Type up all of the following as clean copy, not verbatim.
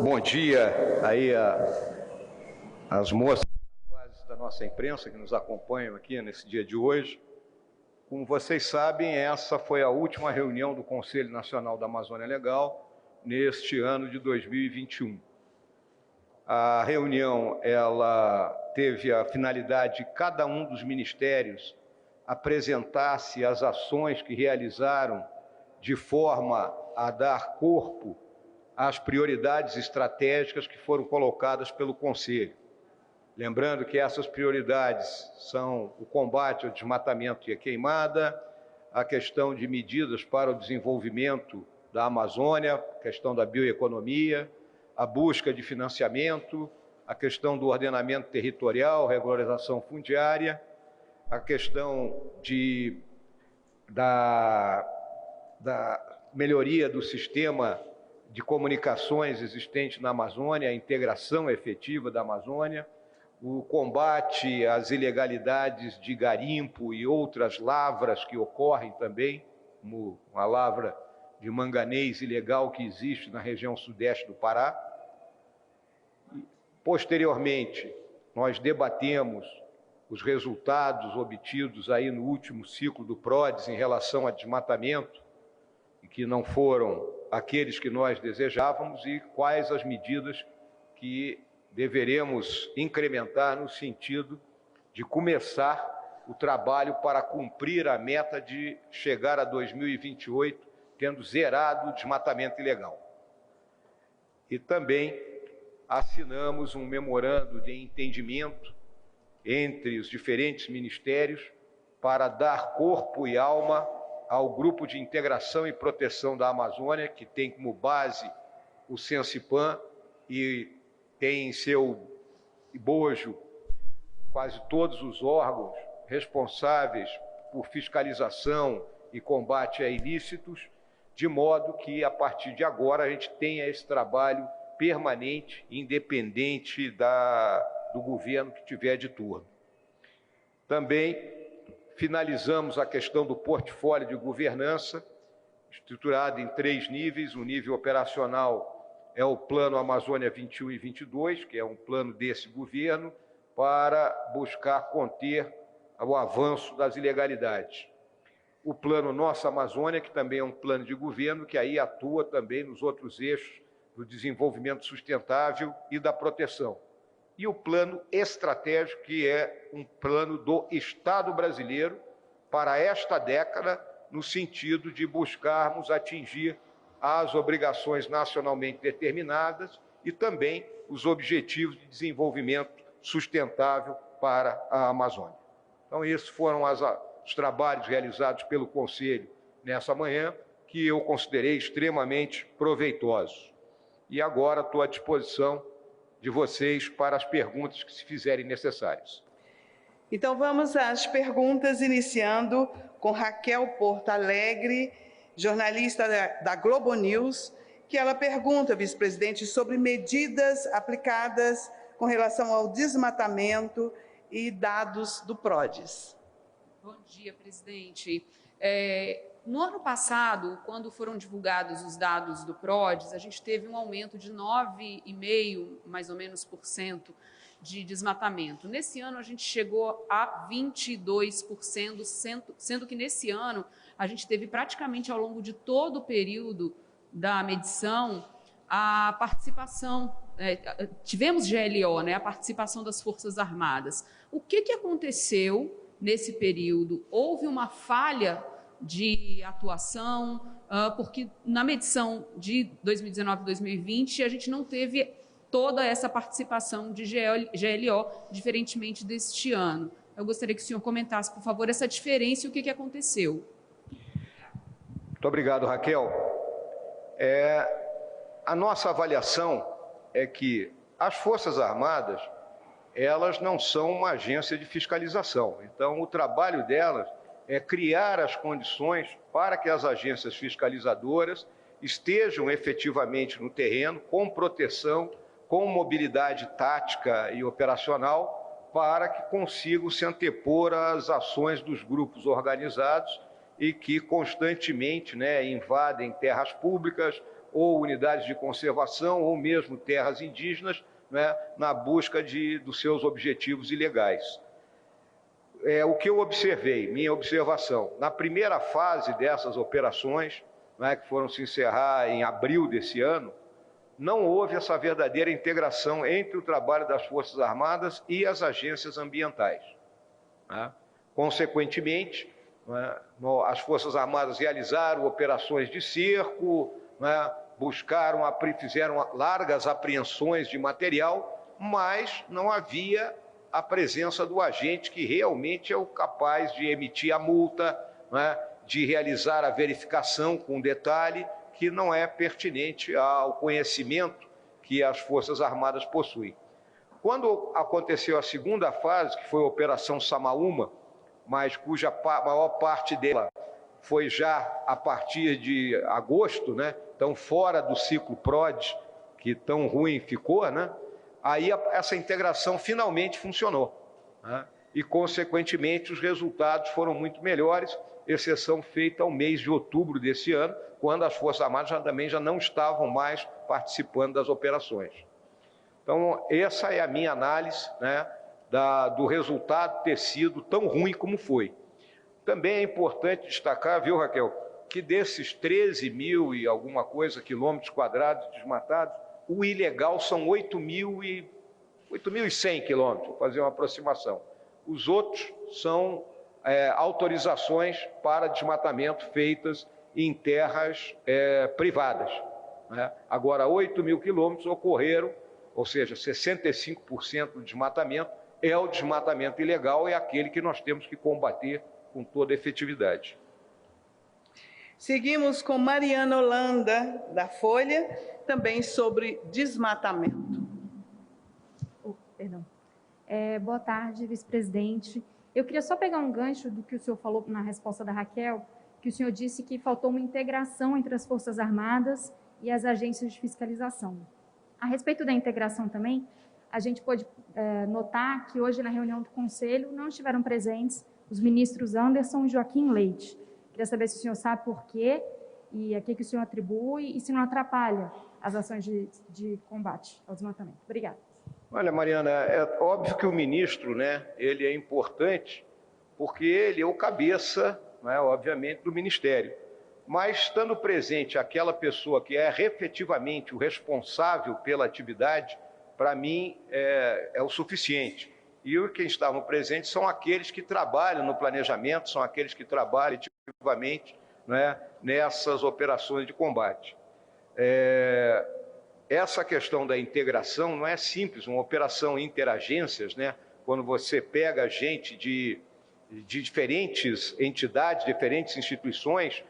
Bom dia aí às moças da nossa imprensa que nos acompanham aqui nesse dia de hoje. Como vocês sabem, essa foi a última reunião do Conselho Nacional da Amazônia Legal neste ano de 2021. A reunião ela teve a finalidade de cada um dos ministérios apresentar-se as ações que realizaram de forma a dar corpo às prioridades estratégicas que foram colocadas pelo Conselho. Lembrando que essas prioridades são o combate ao desmatamento e à queimada, a questão de medidas para o desenvolvimento da Amazônia, a questão da bioeconomia, a busca de financiamento, a questão do ordenamento territorial, regularização fundiária, a questão da melhoria do sistema de comunicações existente na Amazônia, a integração efetiva da Amazônia, o combate às ilegalidades de garimpo e outras lavras que ocorrem também, como a lavra de manganês ilegal que existe na região sudeste do Pará. Posteriormente, nós debatemos os resultados obtidos aí no último ciclo do PRODES em relação a desmatamento, e que não foram aqueles que nós desejávamos, e quais as medidas que deveremos incrementar no sentido de começar o trabalho para cumprir a meta de chegar a 2028 tendo zerado o desmatamento ilegal. E também assinamos um memorando de entendimento entre os diferentes ministérios para dar corpo e alma ao Grupo de Integração e Proteção da Amazônia, que tem como base o Sensipan e tem em seu bojo quase todos os órgãos responsáveis por fiscalização e combate a ilícitos, de modo que, a partir de agora, a gente tenha esse trabalho permanente, independente do governo que tiver de turno. Também finalizamos a questão do portfólio de governança, estruturado em 3 níveis. O nível operacional é o Plano Amazônia 21 e 22, que é um plano desse governo, para buscar conter o avanço das ilegalidades. O Plano Nossa Amazônia, que também é um plano de governo, que aí atua também nos outros eixos do desenvolvimento sustentável e da proteção. E o plano estratégico, que é um plano do Estado brasileiro para esta década, no sentido de buscarmos atingir as obrigações nacionalmente determinadas e também os objetivos de desenvolvimento sustentável para a Amazônia. Então, esses foram os trabalhos realizados pelo Conselho nessa manhã, que eu considerei extremamente proveitosos. E agora estou à disposição de vocês para as perguntas que se fizerem necessárias. Então, vamos às perguntas, iniciando com Raquel Porto Alegre, jornalista da Globo News, que ela pergunta, vice-presidente, sobre medidas aplicadas com relação ao desmatamento e dados do PRODES. Bom dia, presidente. No ano passado, quando foram divulgados os dados do PRODES, a gente teve um aumento de 9,5%, mais ou menos, de desmatamento. Nesse ano, a gente chegou a 22%, sendo que nesse ano a gente teve praticamente ao longo de todo o período da medição a participação, tivemos GLO, né, a participação das Forças Armadas. O que aconteceu nesse período? Houve uma falha de atuação, porque na medição de 2019 e 2020 a gente não teve toda essa participação de GLO, diferentemente deste ano. Eu gostaria que o senhor comentasse, por favor, essa diferença e o que aconteceu. Muito obrigado, Raquel. A nossa avaliação é que as Forças Armadas, elas não são uma agência de fiscalização. Então, o trabalho delas é criar as condições para que as agências fiscalizadoras estejam efetivamente no terreno, com proteção, com mobilidade tática e operacional, para que consigam se antepor às ações dos grupos organizados e que constantemente invadem terras públicas, ou unidades de conservação, ou mesmo terras indígenas, né, na busca dos seus objetivos ilegais. O que eu observei, minha observação, na primeira fase dessas operações, né, que foram se encerrar em abril desse ano, não houve essa verdadeira integração entre o trabalho das Forças Armadas e as agências ambientais, né? Consequentemente, né, as Forças Armadas realizaram operações de cerco, né, fizeram largas apreensões de material, mas não havia a presença do agente que realmente é o capaz de emitir a multa, né, de realizar a verificação com detalhe, que não é pertinente ao conhecimento que as Forças Armadas possuem. Quando aconteceu a segunda fase, que foi a Operação Samaúma, mas cuja maior parte dela foi já a partir de agosto, né? Então fora do ciclo PRODES, que tão ruim ficou, né? Aí essa integração finalmente funcionou, né? E, consequentemente, os resultados foram muito melhores, exceção feita ao mês de outubro desse ano, quando as Forças Armadas também já não estavam mais participando das operações. Então, essa é a minha análise, né, do resultado ter sido tão ruim como foi. Também é importante destacar, viu, Raquel, que desses 13 mil e alguma coisa quilômetros quadrados desmatados, o ilegal são 8.100 quilômetros, vou fazer uma aproximação. Os outros são autorizações para desmatamento feitas em terras privadas, né? Agora, 8.000 quilômetros ocorreram, ou seja, 65% do desmatamento é o desmatamento ilegal, é aquele que nós temos que combater com toda efetividade. Seguimos com Mariana Holanda, da Folha, também sobre desmatamento. Perdão. Boa tarde, vice-presidente. Eu queria só pegar um gancho do que o senhor falou na resposta da Raquel, que o senhor disse que faltou uma integração entre as Forças Armadas e as agências de fiscalização. A respeito da integração também, a gente pôde notar que hoje na reunião do Conselho não estiveram presentes os ministros Anderson e Joaquim Leite. Queria saber se o senhor sabe por quê e a que o senhor atribui e se não atrapalha as ações de combate ao desmatamento. Obrigada. Olha, Mariana, é óbvio que o ministro, né, ele é importante porque ele é o cabeça, né, obviamente, do Ministério. Mas, estando presente aquela pessoa que é efetivamente o responsável pela atividade, para mim é o suficiente. E quem estavam presentes são aqueles que trabalham no planejamento, são aqueles que trabalham efetivamente, né, nessas operações de combate. Essa questão da integração não é simples, uma operação interagências, né, quando você pega gente de diferentes entidades, diferentes instituições,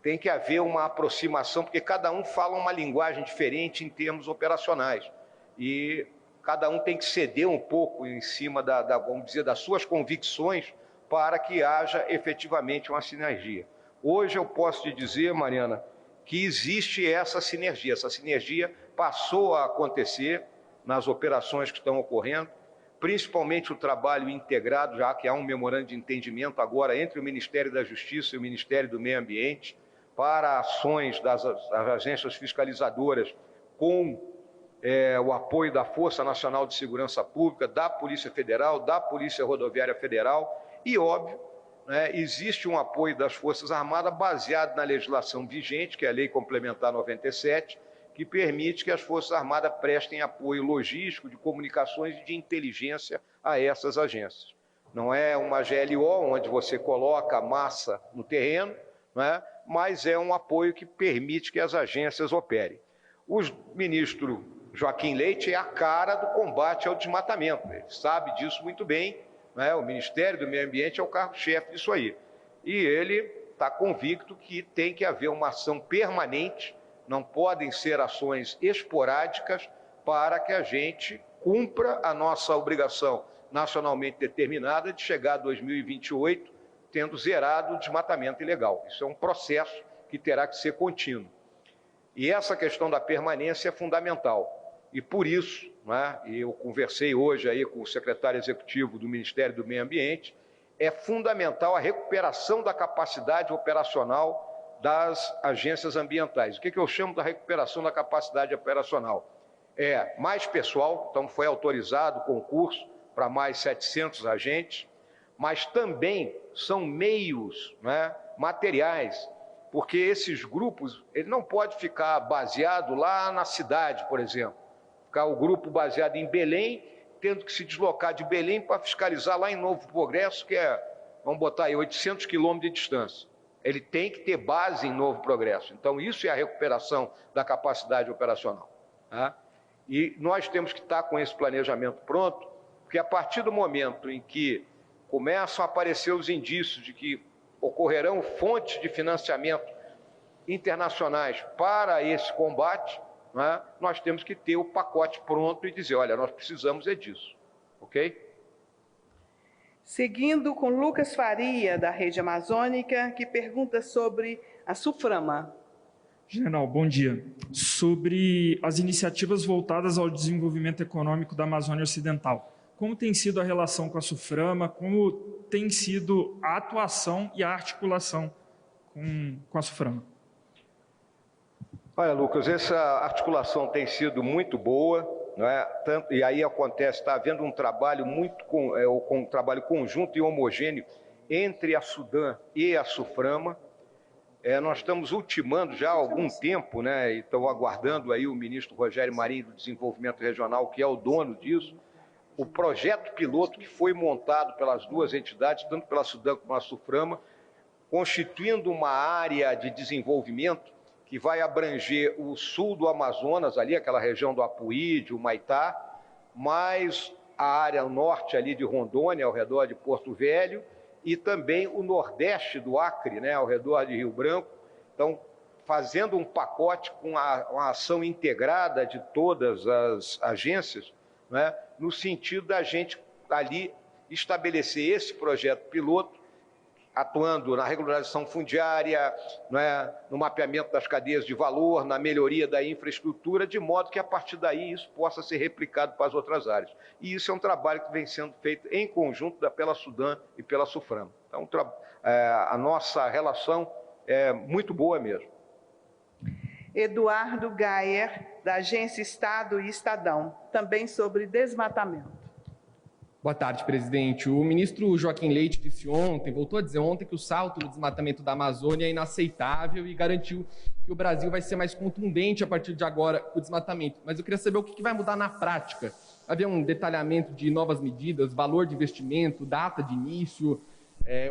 tem que haver uma aproximação, porque cada um fala uma linguagem diferente em termos operacionais. E cada um tem que ceder um pouco em cima, vamos dizer, das suas convicções para que haja efetivamente uma sinergia. Hoje eu posso te dizer, Mariana, que existe essa sinergia. Essa sinergia passou a acontecer nas operações que estão ocorrendo, principalmente o trabalho integrado, já que há um memorando de entendimento agora entre o Ministério da Justiça e o Ministério do Meio Ambiente para ações das agências fiscalizadoras com o apoio da Força Nacional de Segurança Pública, da Polícia Federal, da Polícia Rodoviária Federal e, óbvio, né, existe um apoio das Forças Armadas baseado na legislação vigente, que é a Lei Complementar 97, que permite que as Forças Armadas prestem apoio logístico, de comunicações e de inteligência a essas agências. Não é uma GLO, onde você coloca a massa no terreno, né, mas é um apoio que permite que as agências operem. O ministro Joaquim Leite é a cara do combate ao desmatamento, ele sabe disso muito bem, né? O Ministério do Meio Ambiente é o carro-chefe disso aí. E ele está convicto que tem que haver uma ação permanente, não podem ser ações esporádicas para que a gente cumpra a nossa obrigação nacionalmente determinada de chegar a 2028 tendo zerado o desmatamento ilegal. Isso é um processo que terá que ser contínuo. E essa questão da permanência é fundamental. E por isso, né, eu conversei hoje aí com o secretário executivo do Ministério do Meio Ambiente, é fundamental a recuperação da capacidade operacional das agências ambientais. O que eu chamo da recuperação da capacidade operacional? É mais pessoal, então foi autorizado o concurso para mais 700 agentes, mas também são meios, né, materiais, porque esses grupos, ele não pode ficar baseado lá na cidade, por exemplo, ficar o grupo baseado em Belém, tendo que se deslocar de Belém para fiscalizar lá em Novo Progresso, que é, vamos botar aí, 800 quilômetros de distância. Ele tem que ter base em Novo Progresso. Então, isso é a recuperação da capacidade operacional. Tá? E nós temos que estar com esse planejamento pronto, porque a partir do momento em que começam a aparecer os indícios de que ocorrerão fontes de financiamento internacionais para esse combate, né, nós temos que ter o pacote pronto e dizer, olha, nós precisamos disso, ok? Seguindo com Lucas Faria, da Rede Amazônica, que pergunta sobre a SUFRAMA. General, bom dia. Sobre as iniciativas voltadas ao desenvolvimento econômico da Amazônia Ocidental, como tem sido a relação com a SUFRAMA, como tem sido a atuação e a articulação com a SUFRAMA? Olha, Lucas, essa articulação tem sido muito boa, não é? Tanto, e aí acontece, está havendo um trabalho um trabalho conjunto e homogêneo entre a SUDAM e a SUFRAMA. Nós estamos ultimando já há algum tempo, né? E estamos aguardando aí o ministro Rogério Marinho do Desenvolvimento Regional, que é o dono disso, o projeto piloto que foi montado pelas duas entidades, tanto pela SUDAM como a SUFRAMA, constituindo uma área de desenvolvimento que vai abranger o sul do Amazonas, ali, aquela região do Apuí, de Humaitá, mais a área norte ali de Rondônia, ao redor de Porto Velho, e também o nordeste do Acre, né, ao redor de Rio Branco. Então, fazendo um pacote com uma ação integrada de todas as agências, né, no sentido da gente ali estabelecer esse projeto piloto, atuando na regularização fundiária, né, no mapeamento das cadeias de valor, na melhoria da infraestrutura, de modo que, a partir daí, isso possa ser replicado para as outras áreas. E isso é um trabalho que vem sendo feito em conjunto pela SUDAM e pela SUFRAMA. Então, a nossa relação é muito boa mesmo. Eduardo Gayer, da Agência Estado e Estadão, também sobre desmatamento. Boa tarde, presidente. O ministro Joaquim Leite voltou a dizer ontem que o salto do desmatamento da Amazônia é inaceitável e garantiu que o Brasil vai ser mais contundente a partir de agora com o desmatamento. Mas eu queria saber o que vai mudar na prática. Vai haver um detalhamento de novas medidas, valor de investimento, data de início,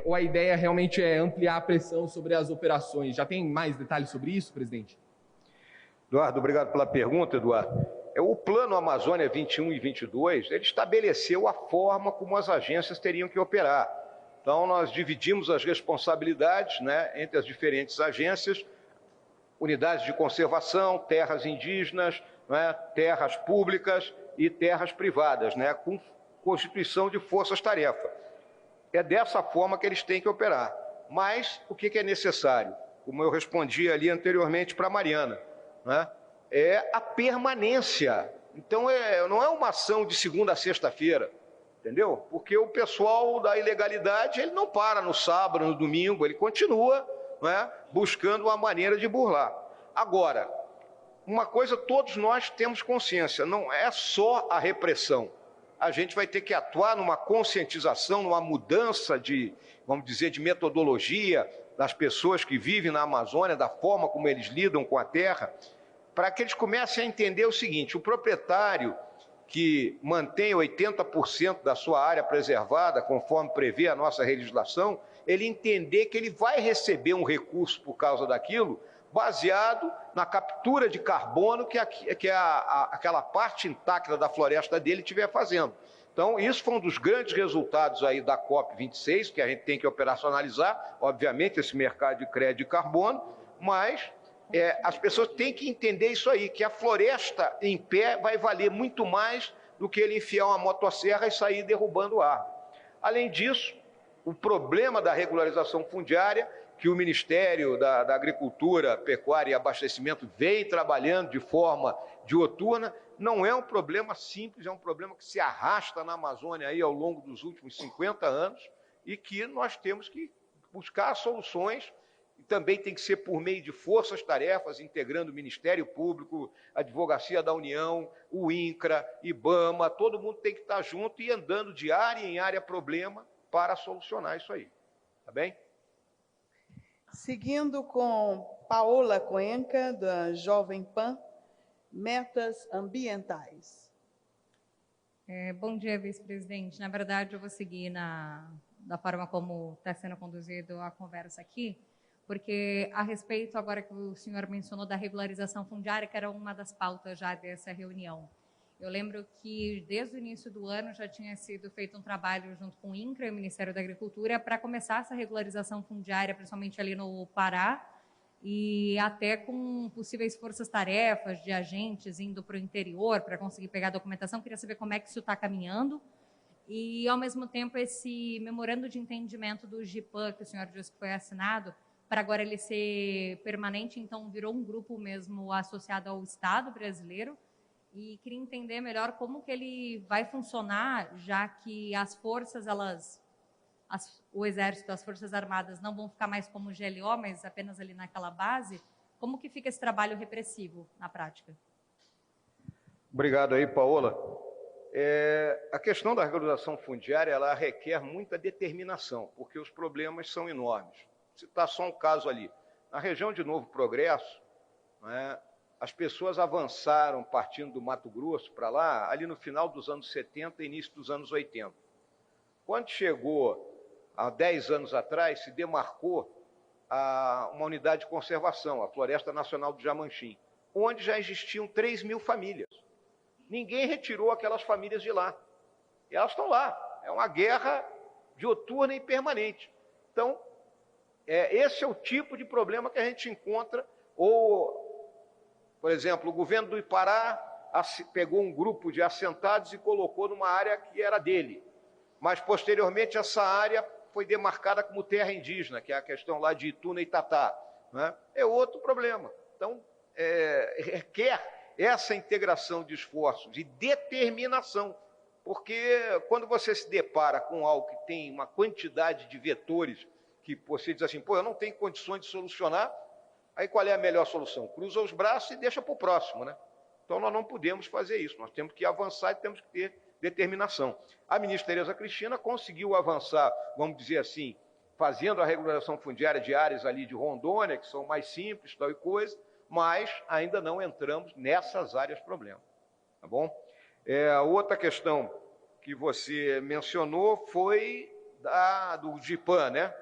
ou a ideia realmente é ampliar a pressão sobre as operações? Já tem mais detalhes sobre isso, presidente? Eduardo, obrigado pela pergunta, Eduardo. O Plano Amazônia 21 e 22, ele estabeleceu a forma como as agências teriam que operar. Então, nós dividimos as responsabilidades, né, entre as diferentes agências, unidades de conservação, terras indígenas, né, terras públicas e terras privadas, né, com constituição de forças-tarefa. É dessa forma que eles têm que operar. Mas o que é necessário? Como eu respondi ali anteriormente para a Mariana, né? É a permanência. Então, não é uma ação de segunda a sexta-feira, entendeu? Porque o pessoal da ilegalidade, ele não para no sábado, no domingo, ele continua, né, buscando uma maneira de burlar. Agora, uma coisa todos nós temos consciência, não é só a repressão. A gente vai ter que atuar numa conscientização, numa mudança de, vamos dizer, de metodologia das pessoas que vivem na Amazônia, da forma como eles lidam com a terra, para que eles comecem a entender o seguinte: o proprietário que mantém 80% da sua área preservada, conforme prevê a nossa legislação, ele entender que ele vai receber um recurso por causa daquilo, baseado na captura de carbono que aquela parte intacta da floresta dele estiver fazendo. Então, isso foi um dos grandes resultados aí da COP26, que a gente tem que operacionalizar, obviamente, esse mercado de crédito de carbono, mas as pessoas têm que entender isso aí, que a floresta em pé vai valer muito mais do que ele enfiar uma motosserra e sair derrubando árvore. Além disso, o problema da regularização fundiária, que o Ministério da Agricultura, Pecuária e Abastecimento vem trabalhando de forma dioturna, não é um problema simples, é um problema que se arrasta na Amazônia aí ao longo dos últimos 50 anos e que nós temos que buscar soluções e também tem que ser por meio de forças-tarefas, integrando o Ministério Público, a Advocacia da União, o INCRA, IBAMA, todo mundo tem que estar junto e andando de área em área problema para solucionar isso aí. Tá bem? Seguindo com Paola Cuenca, da Jovem Pan, metas ambientais. Bom dia, vice-presidente. Na verdade, eu vou seguir da forma como está sendo conduzida a conversa aqui, porque a respeito, agora que o senhor mencionou da regularização fundiária, que era uma das pautas já dessa reunião. Eu lembro que desde o início do ano já tinha sido feito um trabalho junto com o INCRA e o Ministério da Agricultura para começar essa regularização fundiária, principalmente ali no Pará, e até com possíveis forças-tarefas de agentes indo para o interior para conseguir pegar a documentação. Queria saber como é que isso está caminhando. E, ao mesmo tempo, esse memorando de entendimento do GIPAN, que o senhor disse que foi assinado, para agora ele ser permanente, então virou um grupo mesmo associado ao Estado brasileiro. E queria entender melhor como que ele vai funcionar, já que as forças, o Exército, as Forças Armadas não vão ficar mais como GLO, mas apenas ali naquela base. Como que fica esse trabalho repressivo na prática? Obrigado aí, Paola. A questão da regularização fundiária, ela requer muita determinação, porque os problemas são enormes. Vou citar só um caso ali. Na região de Novo Progresso, né, as pessoas avançaram partindo do Mato Grosso para lá, ali no final dos anos 70 e início dos anos 80. Quando chegou, há 10 anos atrás, se demarcou uma unidade de conservação, a Floresta Nacional do Jamanchim, onde já existiam 3.000 famílias. Ninguém retirou aquelas famílias de lá. E elas estão lá. É uma guerra dioturna e permanente. Então, esse é o tipo de problema que a gente encontra. Ou, por exemplo, o governo do Pará pegou um grupo de assentados e colocou numa área que era dele. Mas, posteriormente, essa área foi demarcada como terra indígena, que é a questão lá de Ituna e Itatá. Né? É outro problema. Então, requer essa integração de esforços e determinação, porque quando você se depara com algo que tem uma quantidade de vetores que você diz assim, eu não tenho condições de solucionar, aí qual é a melhor solução? Cruza os braços e deixa para o próximo, né? Então nós não podemos fazer isso, nós temos que avançar e temos que ter determinação. A ministra Tereza Cristina conseguiu avançar, vamos dizer assim, fazendo a regularização fundiária de áreas ali de Rondônia, que são mais simples, tal e coisa, mas ainda não entramos nessas áreas problema, tá bom? A outra questão que você mencionou foi do GIPAN, né?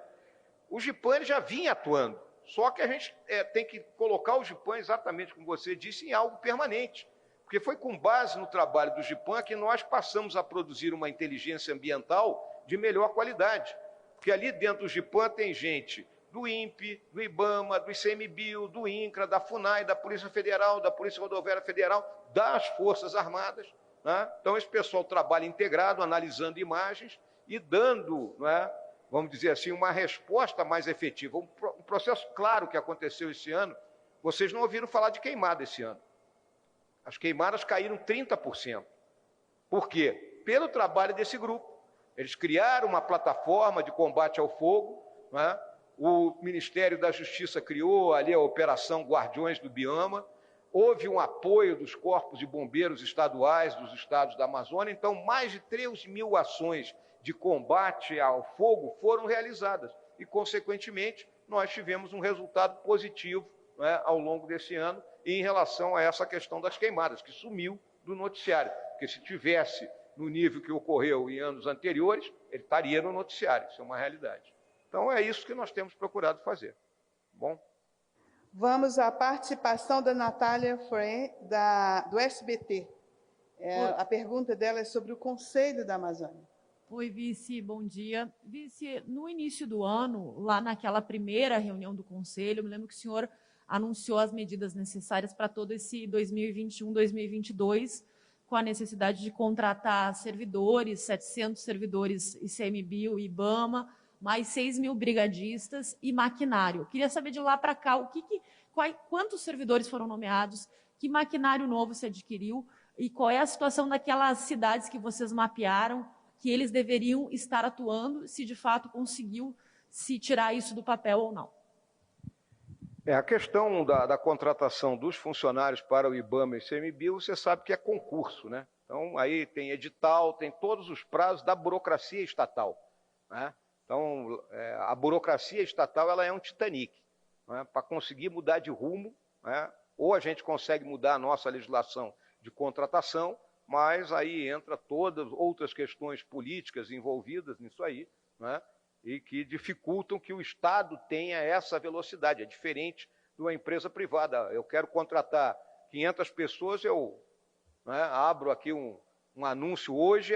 O GIPAN já vinha atuando, só que a gente tem que colocar o GIPAN, exatamente como você disse, em algo permanente, porque foi com base no trabalho do GIPAN que nós passamos a produzir uma inteligência ambiental de melhor qualidade, porque ali dentro do GIPAN tem gente do INPE, do IBAMA, do ICMBio, do INCRA, da FUNAI, da Polícia Federal, da Polícia Rodoviária Federal, das Forças Armadas. Né? Então, esse pessoal trabalha integrado, analisando imagens e dando, né, vamos dizer assim, uma resposta mais efetiva. Um processo claro que aconteceu esse ano, vocês não ouviram falar de queimada esse ano. As queimadas caíram 30%. Por quê? Pelo trabalho desse grupo. Eles criaram uma plataforma de combate ao fogo, né? O Ministério da Justiça criou ali a Operação Guardiões do Bioma, houve um apoio dos corpos de bombeiros estaduais dos estados da Amazônia, então mais de 3.000 ações de combate ao fogo foram realizadas e, consequentemente, nós tivemos um resultado positivo, né, ao longo desse ano em relação a essa questão das queimadas, que sumiu do noticiário, porque se tivesse no nível que ocorreu em anos anteriores, ele estaria no noticiário, isso é uma realidade. Então, é isso que nós temos procurado fazer. Bom? Vamos à participação da Natália Frey, do SBT. A pergunta dela é sobre o Conselho da Amazônia. Oi, vice, bom dia. Vice, no início do ano, lá naquela primeira reunião do Conselho, eu me lembro que o senhor anunciou as medidas necessárias para todo esse 2021, 2022, com a necessidade de contratar servidores, 700 servidores ICMBio, IBAMA, mais 6.000 brigadistas e maquinário. Eu queria saber de lá para cá quantos servidores foram nomeados, que maquinário novo se adquiriu e qual é a situação daquelas cidades que vocês mapearam, que eles deveriam estar atuando, se de fato conseguiu se tirar isso do papel ou não. A questão da contratação dos funcionários para o IBAMA e ICMBio, você sabe que é concurso, né? Então, aí tem edital, tem todos os prazos da burocracia estatal, né? Então, a burocracia estatal ela é um Titanic, né? Para conseguir mudar de rumo, né? Ou a gente consegue mudar a nossa legislação de contratação, mas aí entra todas outras questões políticas envolvidas nisso aí, né? E que dificultam que o Estado tenha essa velocidade. É diferente de uma empresa privada. Eu quero contratar 500 pessoas, eu, né, abro aqui um anúncio hoje,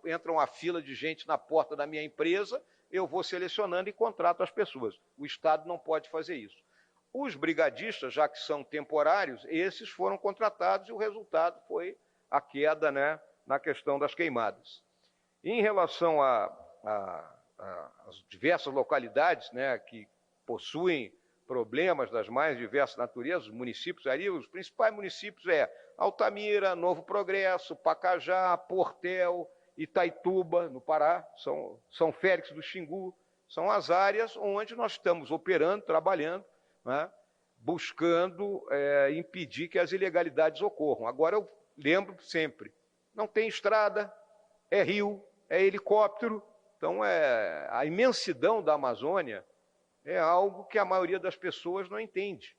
entra uma fila de gente na porta da minha empresa, eu vou selecionando e contrato as pessoas. O Estado não pode fazer isso. Os brigadistas, já que são temporários, esses foram contratados e o resultado foi a queda, né, na questão das queimadas. Em relação as diversas localidades, né, que possuem problemas das mais diversas naturezas, os municípios ali, os principais municípios Altamira, Novo Progresso, Pacajá, Portel, Itaituba, no Pará, São Félix do Xingu, são as áreas onde nós estamos operando, trabalhando, né, buscando impedir que as ilegalidades ocorram. Agora, eu lembro sempre, não tem estrada, é rio, é helicóptero. Então, a imensidão da Amazônia é algo que a maioria das pessoas não entende,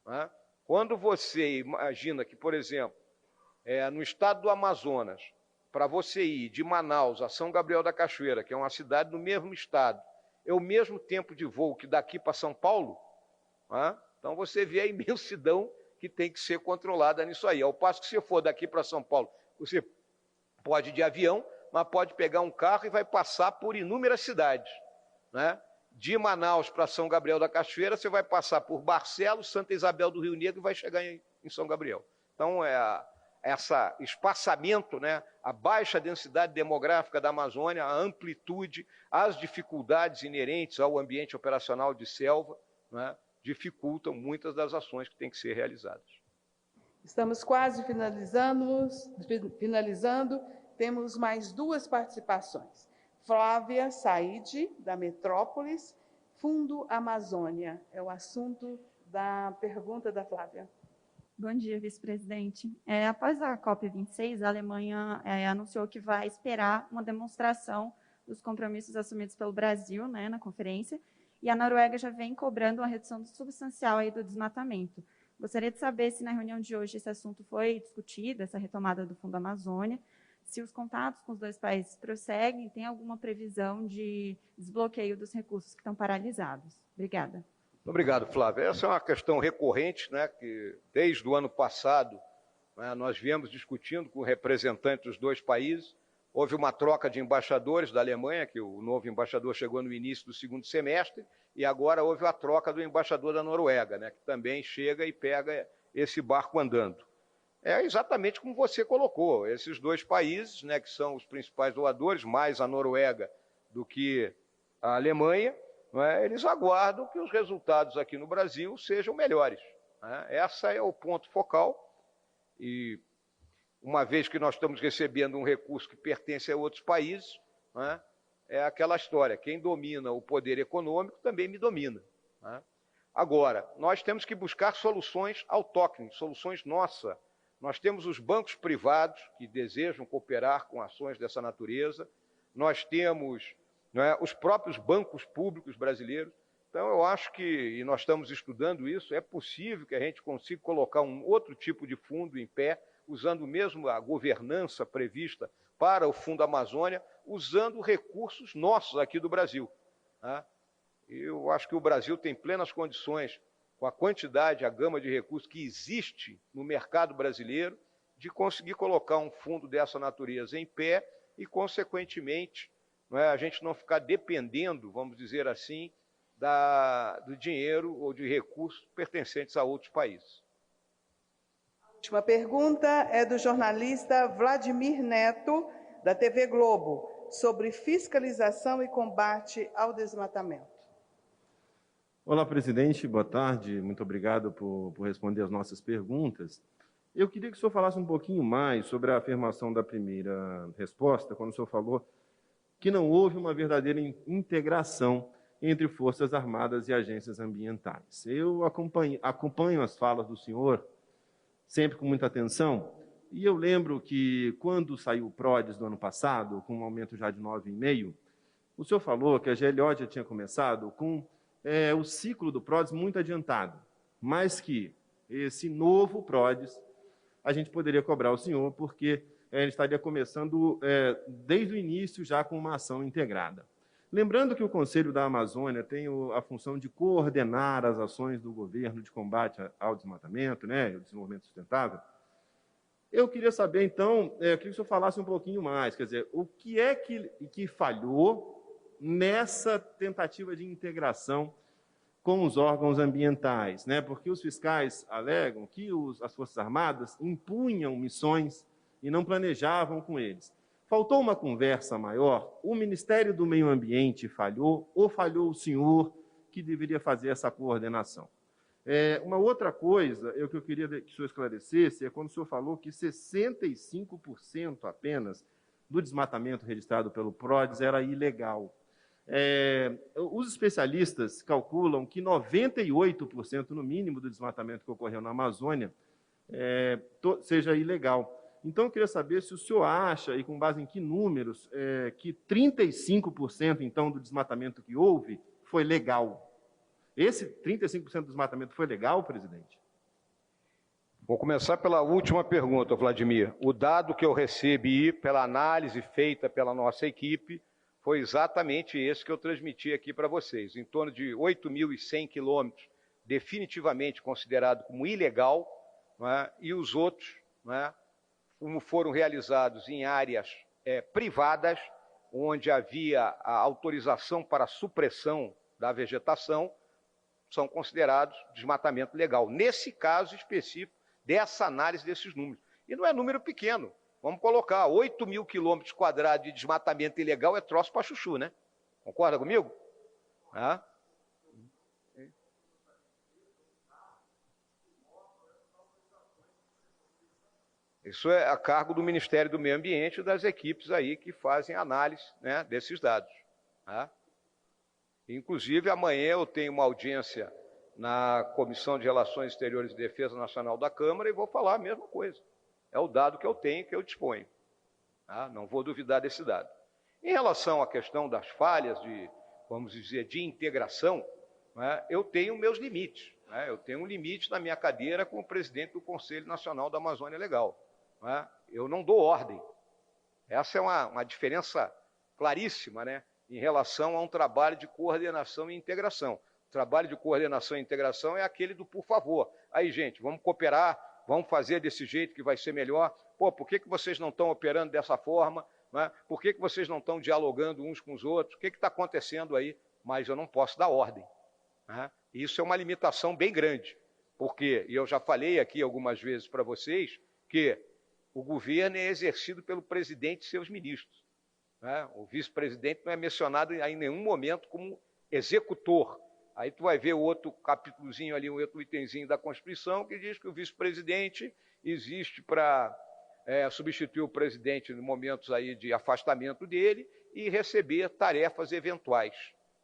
né? Quando você imagina que, por exemplo, no estado do Amazonas, para você ir de Manaus a São Gabriel da Cachoeira, que é uma cidade do mesmo estado, é o mesmo tempo de voo que daqui para São Paulo, né? Então você vê a imensidão que tem que ser controlada nisso aí. Ao passo que se for daqui para São Paulo, você pode ir de avião, mas pode pegar um carro e vai passar por inúmeras cidades, né? De Manaus para São Gabriel da Cachoeira, você vai passar por Barcelos, Santa Isabel do Rio Negro e vai chegar em São Gabriel. Então, esse espaçamento, né, a baixa densidade demográfica da Amazônia, a amplitude, as dificuldades inerentes ao ambiente operacional de selva, né, dificultam muitas das ações que têm que ser realizadas. Estamos quase finalizando. Temos mais duas participações. Flávia Saide, da Metrópolis, Fundo Amazônia. É o assunto da pergunta da Flávia. Bom dia, vice-presidente. Após a COP26, a Alemanha anunciou que vai esperar uma demonstração dos compromissos assumidos pelo Brasil, né, na conferência, e a Noruega já vem cobrando uma redução substancial aí do desmatamento. Gostaria de saber se na reunião de hoje esse assunto foi discutido, essa retomada do Fundo Amazônia, se os contatos com os dois países prosseguem, tem alguma previsão de desbloqueio dos recursos que estão paralisados. Obrigada. Obrigado, Flávia. Essa é uma questão recorrente, né, que desde o ano passado, né, nós viemos discutindo com representantes dos dois países. Houve uma troca de embaixadores da Alemanha, que o novo embaixador chegou no início do segundo semestre, e agora houve a troca do embaixador da Noruega, né, que também chega e pega esse barco andando. É exatamente como você colocou, esses dois países, né, que são os principais doadores, mais a Noruega do que a Alemanha, né, eles aguardam que os resultados aqui no Brasil sejam melhores, né? Esse é o ponto focal, e uma vez que nós estamos recebendo um recurso que pertence a outros países, né, é aquela história, quem domina o poder econômico também me domina, né? Agora, nós temos que buscar soluções autóctones, soluções nossas. Nós temos os bancos privados que desejam cooperar com ações dessa natureza, nós temos, né, os próprios bancos públicos brasileiros. Então, eu acho que, e nós estamos estudando isso, é possível que a gente consiga colocar um outro tipo de fundo em pé, usando mesmo a governança prevista para o Fundo Amazônia, usando recursos nossos aqui do Brasil, né? Eu acho que o Brasil tem plenas condições, com a quantidade, a gama de recursos que existe no mercado brasileiro, de conseguir colocar um fundo dessa natureza em pé e, consequentemente, a gente não ficar dependendo, vamos dizer assim, do dinheiro ou de recursos pertencentes a outros países. A última pergunta é do jornalista Vladimir Neto, da TV Globo, sobre fiscalização e combate ao desmatamento. Olá, presidente, boa tarde, muito obrigado por responder as nossas perguntas. Eu queria que o senhor falasse um pouquinho mais sobre a afirmação da primeira resposta, quando o senhor falou que não houve uma verdadeira integração entre Forças Armadas e agências ambientais. Eu acompanho as falas do senhor sempre com muita atenção, e eu lembro que, quando saiu o PRODES do ano passado, com um aumento já de 9,5%, o senhor falou que a GLO já tinha começado com o ciclo do PRODES muito adiantado, mas que esse novo PRODES a gente poderia cobrar o senhor, porque ele estaria começando desde o início já com uma ação integrada. Lembrando que o Conselho da Amazônia tem a função de coordenar as ações do governo de combate ao desmatamento, né, e ao desenvolvimento sustentável. Eu queria saber, então, eu queria que o senhor falasse um pouquinho mais, quer dizer, o que é que falhou nessa tentativa de integração com os órgãos ambientais, né? Porque os fiscais alegam que as Forças Armadas impunham missões e não planejavam com eles. Faltou uma conversa maior? O Ministério do Meio Ambiente falhou ou falhou o senhor que deveria fazer essa coordenação? Uma outra coisa que eu queria que o senhor esclarecesse é quando o senhor falou que 65% apenas do desmatamento registrado pelo PRODES era ilegal. Os especialistas calculam que 98% no mínimo do desmatamento que ocorreu na Amazônia seja ilegal. Então, eu queria saber se o senhor acha, e com base em que números, que 35% então do desmatamento que houve foi legal. Esse 35% do desmatamento foi legal, presidente? Vou começar pela última pergunta, Vladimir. O dado que eu recebi pela análise feita pela nossa equipe foi exatamente esse que eu transmiti aqui para vocês. Em torno de 8.100 quilômetros definitivamente considerado como ilegal, não é? E os outros, não é? Como foram realizados em áreas privadas, onde havia a autorização para a supressão da vegetação, são considerados desmatamento legal. Nesse caso específico, dessa análise desses números. E não é número pequeno. Vamos colocar 8.000 quilômetros quadrados de desmatamento ilegal é troço para chuchu, né? Concorda comigo? Isso é a cargo do Ministério do Meio Ambiente e das equipes aí que fazem análise, né, desses dados. Tá? Inclusive, amanhã eu tenho uma audiência na Comissão de Relações Exteriores e Defesa Nacional da Câmara e vou falar a mesma coisa. É o dado que eu tenho, que eu disponho. Tá? Não vou duvidar desse dado. Em relação à questão das falhas de, vamos dizer, de integração, né, eu tenho meus limites. Né? Eu tenho um limite na minha cadeira como presidente do Conselho Nacional da Amazônia Legal. Eu não dou ordem. Essa é uma diferença claríssima, né, em relação a um trabalho de coordenação e integração. O trabalho de coordenação e integração é aquele do por favor. Aí, gente, vamos cooperar, vamos fazer desse jeito que vai ser melhor. Pô, por que vocês não estão operando dessa forma? Né? Por que vocês não estão dialogando uns com os outros? O que está acontecendo aí? Mas eu não posso dar ordem. Né? Isso é uma limitação bem grande. Porque, e eu já falei aqui algumas vezes para vocês, que o governo é exercido pelo presidente e seus ministros. Né? O vice-presidente não é mencionado em nenhum momento como executor. Aí tu vai ver o outro capítulozinho ali, o outro itemzinho da Constituição, que diz que o vice-presidente existe para substituir o presidente em momentos aí de afastamento dele e receber tarefas eventuais.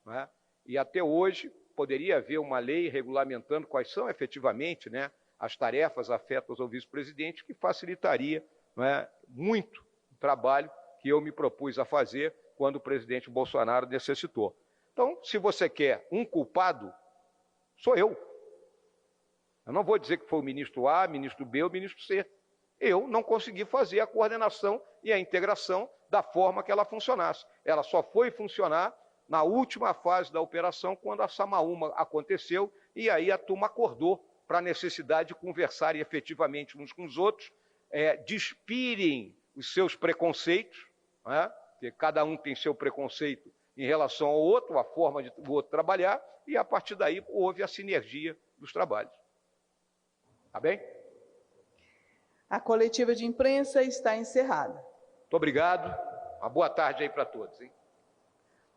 Né? E até hoje poderia haver uma lei regulamentando quais são efetivamente, né, as tarefas afetas ao vice-presidente, que facilitaria, não é, muito o trabalho que eu me propus a fazer quando o presidente Bolsonaro necessitou. Então, se você quer um culpado, sou eu. Eu não vou dizer que foi o ministro A, ministro B ou ministro C. Eu não consegui fazer a coordenação e a integração da forma que ela funcionasse. Ela só foi funcionar na última fase da operação, quando a Samaúma aconteceu, e aí a turma acordou para a necessidade de conversarem efetivamente uns com os outros, despirem os seus preconceitos, né? Porque cada um tem seu preconceito em relação ao outro, a forma do outro trabalhar, e a partir daí houve a sinergia dos trabalhos. Tá bem? A coletiva de imprensa está encerrada. Muito obrigado. Uma boa tarde aí para todos. Hein?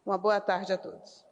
Uma boa tarde a todos.